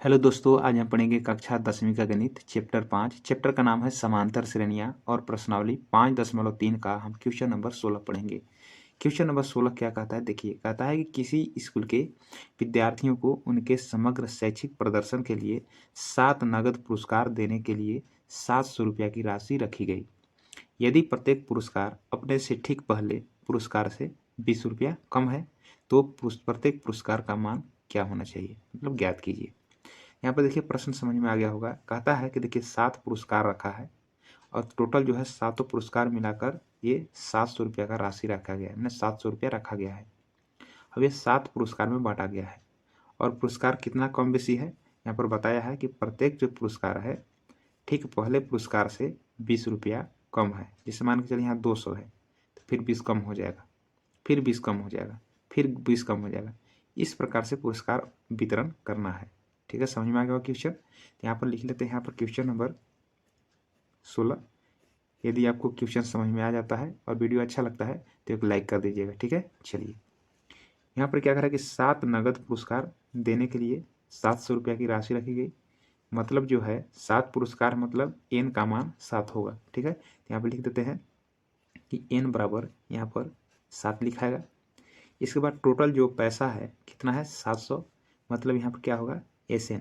Hello दोस्तों, आज हम पढ़ेंगे कक्षा 10वीं का गणित चैप्टर 5। चैप्टर का नाम है समांतर श्रेणियां और प्रश्नावली 5.3 का हम क्वेश्चन नंबर 16 पढ़ेंगे। क्वेश्चन नंबर 16 क्या कहता है, देखिए। कहता है कि किसी स्कूल के विद्यार्थियों को उनके समग्र शैक्षिक प्रदर्शन के लिए 7 नगद पुरस्कार देने के लिए 700 रुपया की राशि रखी गई। यदि प्रत्येक पुरस्कार अपने से ठीक पहले पुरस्कार से 20 रुपया कम है तो प्रत्येक पुरस्कार का मान क्या होना चाहिए, मतलब ज्ञात कीजिए। यहाँ पर देखिए प्रश्न समझ में आ गया होगा। कहता है कि देखिए 7 पुरस्कार रखा है और टोटल जो है सातों पुरस्कार मिलाकर ये 700 रुपया का राशि रखा गया है, यानी 700 रुपया रखा गया है। अब ये 7 पुरस्कार में बांटा गया है और पुरस्कार कितना कम बेसी है, यहाँ पर बताया है कि प्रत्येक जो पुरस्कार है ठीक पहले पुरस्कार से 20 रुपया कम है। जैसे मान के चलिए यहाँ 200 है तो फिर 20 कम हो जाएगा, फिर 20 कम हो जाएगा, फिर 20 कम हो जाएगा। इस प्रकार से पुरस्कार वितरण करना है। ठीक है, समझ में आ गया क्वेश्चन। यहाँ पर लिख लेते हैं, यहाँ पर क्वेश्चन नंबर 16। यदि आपको क्वेश्चन समझ में आ जाता है और वीडियो अच्छा लगता है तो एक लाइक कर दीजिएगा। ठीक है, चलिए यहाँ पर क्या करें कि 7 नगद पुरस्कार देने के लिए 700 रुपया की राशि रखी गई। मतलब जो है 7 पुरस्कार मतलब n का मान 7 होगा। ठीक है, यहाँ पर लिख देते हैं कि n बराबर यहाँ पर 7 लिखाएगा। इसके बाद टोटल जो पैसा है कितना है 700, मतलब यहाँ पर क्या होगा SN।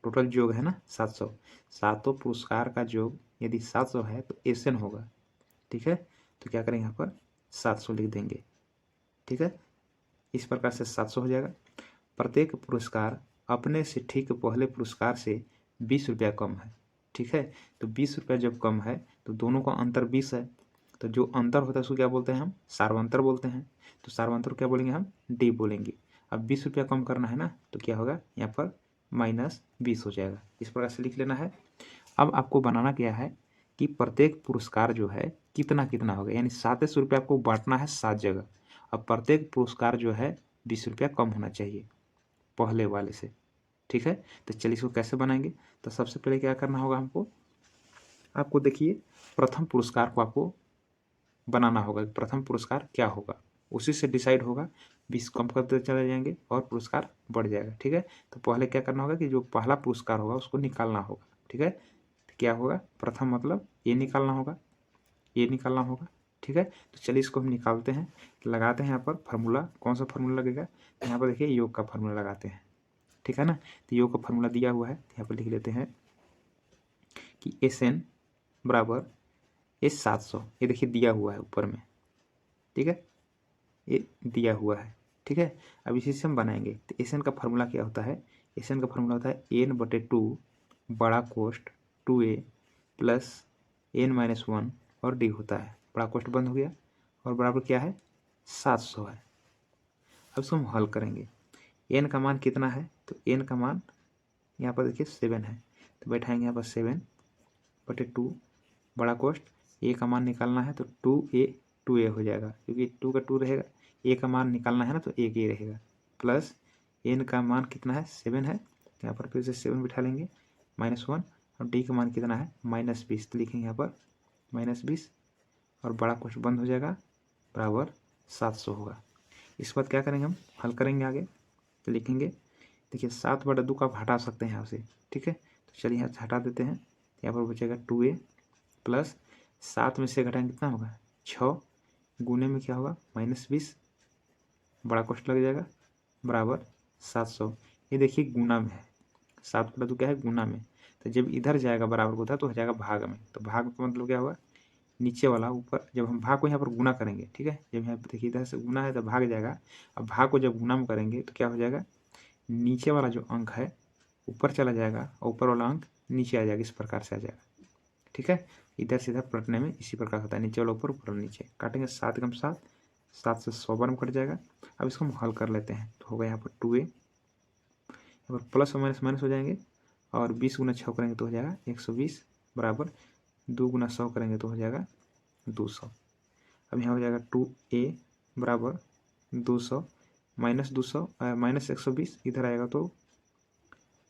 टोटल योग है ना 700, सातों पुरस्कार का योग यदि 700 है तो SN होगा। ठीक है, तो क्या करेंगे यहाँ पर 700 लिख देंगे। ठीक है, इस प्रकार से 700 हो जाएगा। प्रत्येक पुरस्कार अपने से ठीक पहले पुरस्कार से 20 रुपया कम है। ठीक है, तो 20 रुपया जब कम है तो दोनों का अंतर 20 है, तो जो अंतर होता है उसको क्या बोलते हैं हम, सार्वंतर बोलते हैं। तो सार्वंतर क्या बोलेंगे हम, D बोलेंगे। अब 20 रुपया कम करना है ना, तो क्या होगा यहाँ पर -20 हो जाएगा। इस प्रकार से लिख लेना है। अब आपको बनाना क्या है कि प्रत्येक पुरस्कार जो है कितना कितना होगा, यानी 700 रुपया आपको बांटना है 7 जगह। अब प्रत्येक पुरस्कार जो है 20 रुपया कम होना चाहिए पहले वाले से। ठीक है, तो चलिए इसको कैसे बनाएंगे। तो सबसे पहले क्या करना होगा हमको, आपको देखिए प्रथम पुरस्कार को आपको बनाना होगा। प्रथम पुरस्कार क्या होगा उसी से डिसाइड होगा। 20 कम करते चले जाएंगे और पुरस्कार बढ़ जाएगा। ठीक है, तो पहले क्या करना होगा कि जो पहला पुरस्कार होगा उसको निकालना होगा। ठीक है, तो क्या होगा, प्रथम मतलब ये निकालना होगा, ये निकालना होगा। ठीक है, तो चलिए इसको हम निकालते हैं। लगाते हैं यहाँ पर फार्मूला। कौन सा फार्मूला लगेगा, तो यहाँ पर देखिए योग का फार्मूला लगाते हैं। ठीक है ना, तो योग का फार्मूला दिया हुआ है, यहाँ पर लिख लेते हैं कि SN बराबर ये 700, ये देखिए दिया हुआ है ऊपर में। ठीक है, ये दिया हुआ है। ठीक है, अब इसी से हम बनाएंगे। तो SN का फार्मूला क्या होता है, SN का फार्मूला होता है n/2 बड़ा कोष्ट 2a प्लस n-1 और d होता है। बड़ा कोष्ट बंद हो गया और बराबर क्या है 700 है। अब इसको हम हल करेंगे। n का मान कितना है, तो n का मान यहाँ पर देखिए 7 है, तो बैठाएंगे यहाँ पर 7/2 बड़ा कोष्ट a का मान निकालना है तो 2a हो जाएगा, क्योंकि 2 का 2 रहेगा। a का मान निकालना है ना तो एक a रहेगा, प्लस n का मान कितना है 7 है, यहाँ पर फिर से 7 बिठा लेंगे, -1 और d का मान कितना है -20, तो लिखेंगे यहाँ पर -20 और बड़ा कोष्ट बंद हो जाएगा बराबर 700 होगा। इस बाद क्या करेंगे, हम हल करेंगे आगे। तो लिखेंगे देखिए 7/2 का आप हटा सकते हैं यहाँ से। ठीक है, तो चलिए यहाँ से हटा देते हैं। यहाँ पर बचेगा 2a प्लस 7 में से घटाएंगे कितना होगा 6, गुने में क्या होगा -20, बड़ा कोष्ट लग जाएगा बराबर 700। ये देखिए गुना में है, 7/2 क्या है गुना में, तो जब इधर जाएगा बराबर को उधर तो हो जाएगा भाग में। तो भाग का मतलब क्या होगा नीचे वाला ऊपर, जब हम भाग को यहाँ पर गुना करेंगे। ठीक है, जब यहाँ पर देखिए इधर से गुना है तो भाग जाएगा। अब भाग को जब गुना में करेंगे तो क्या हो जाएगा, नीचे वाला जो अंक है ऊपर चला जाएगा और ऊपर वाला अंक नीचे आ जाएगा, इस प्रकार से आ जाएगा। ठीक है, इधर से इधर पलटने में इसी प्रकार होता है, नीचे वाला ऊपर, ऊपर नीचे। काटेंगे 7 × 7, 7 से 100 बार में कट जाएगा। अब इसको हम हल कर लेते हैं, तो होगा यहाँ पर 2a, यहाँ पर प्लस और माइनस माइनस हो जाएंगे और 20 × 6 करेंगे तो हो जाएगा 120 बराबर 2 × 100 करेंगे तो हो जाएगा 200। अब यहाँ हो जाएगा 2a बराबर 200 -200 -120, इधर आएगा तो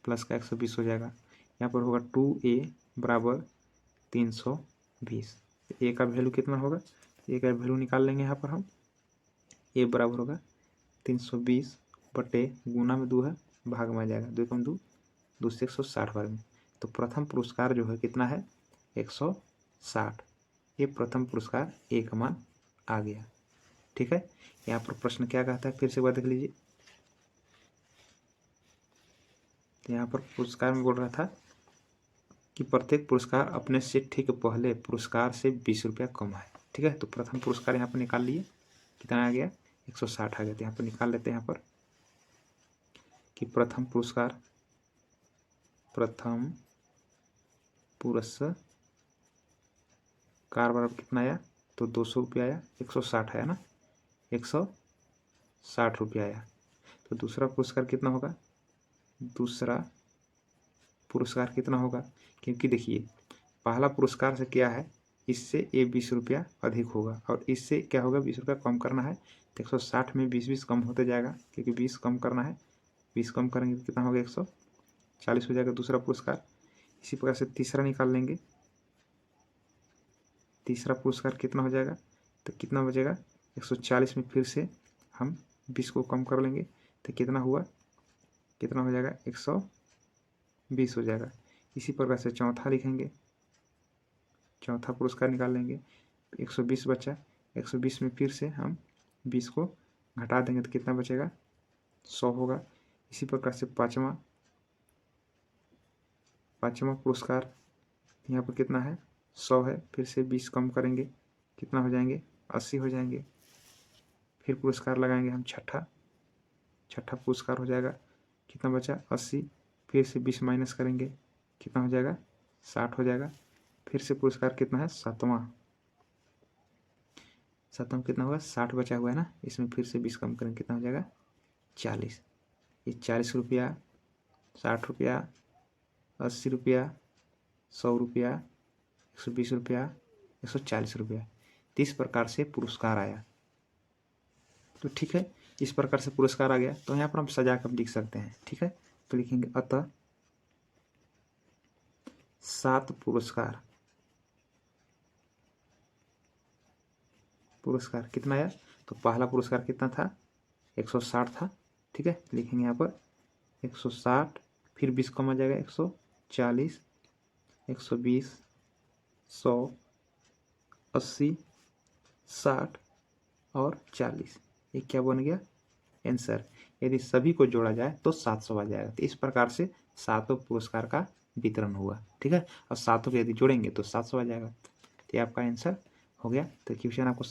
प्लस का 120 हो जाएगा। यहाँ पर होगा 2a बराबर 320। ए का वैल्यू कितना होगा, ए का वैल्यू निकाल लेंगे। यहाँ पर हम ए बराबर होगा 320 बटे गुना में 2 है, भाग में आ जाएगा 2 × 2 दूसरे 160 वर्ग में। तो प्रथम पुरस्कार जो है कितना है 160। ये प्रथम पुरस्कार ए का मान आ गया। ठीक है, यहाँ पर प्रश्न क्या कहता है फिर से एक बार देख लीजिए। तो यहाँ पर पुरस्कार में बोल रहा था कि प्रत्येक पुरस्कार अपने से ठीक पहले पुरस्कार से 20 रुपया कम है। ठीक है, तो प्रथम पुरस्कार यहाँ पर निकाल लिए, कितना आ गया 160 आ गया। तो यहाँ पर निकाल लेते हैं यहाँ पर कि प्रथम पुरस्कार बराबर कितना आया, तो 200 रुपया आया, 160 आया ना, 160 रुपया आया। तो दूसरा पुरस्कार कितना होगा, दूसरा पुरस्कार कितना होगा, क्योंकि देखिए पहला पुरस्कार से क्या है, इससे ये 20 रुपया अधिक होगा और इससे क्या होगा 20 रुपया कम करना है। तो 160 में 20 कम होते जाएगा, क्योंकि 20 कम करना है, 20 कम करेंगे तो कितना होगा 140 हो जाएगा दूसरा पुरस्कार। इसी प्रकार से तीसरा निकाल लेंगे, तीसरा पुरस्कार कितना हो जाएगा, तो कितना बचेगा 140 में फिर से हम 20 को कम कर लेंगे, तो कितना हुआ, कितना हो जाएगा 120 हो जाएगा। इसी प्रकार से चौथा लिखेंगे, चौथा पुरस्कार निकाल लेंगे, 120 बचा, 120 में फिर से हम 20 को घटा देंगे तो कितना बचेगा 100 होगा। इसी प्रकार से पाँचवा पुरस्कार यहाँ पर कितना है 100 है, फिर से 20 कम करेंगे कितना हो जाएंगे 80 हो जाएंगे। फिर पुरस्कार लगाएंगे हम छठा पुरस्कार हो जाएगा, कितना बचा 80, फिर से 20 माइनस करेंगे कितना हो जाएगा 60 हो जाएगा। फिर से पुरस्कार कितना है सातवां कितना होगा 60 बचा हुआ है ना, इसमें फिर से 20 कम करेंगे कितना हो जाएगा 40। ये 40 रुपया, 60 रुपया, 80 रुपया, 100 रुपया, 120 रुपया, 140 रुपया। तो इस प्रकार से पुरस्कार आया। तो ठीक है, इस प्रकार से पुरस्कार आ गया। तो यहाँ पर हम सजा कर लिख सकते हैं। ठीक है, तो लिखेंगे अतः 7 पुरस्कार कितना आया, तो पहला पुरस्कार कितना था 160 था। ठीक है, लिखेंगे यहाँ पर 160, फिर 20 कम आ जाएगा 140, 120, 100, 80, 60 और 40। ये क्या बन गया आंसर। यदि सभी को जोड़ा जाए तो 700 आ जाएगा। तो इस प्रकार से 7 पुरस्कार का वितरण हुआ। ठीक है, और 7 को यदि जोड़ेंगे तो 700 आ जाएगा। तो ये आपका आंसर हो गया। तो क्वेश्चन आपको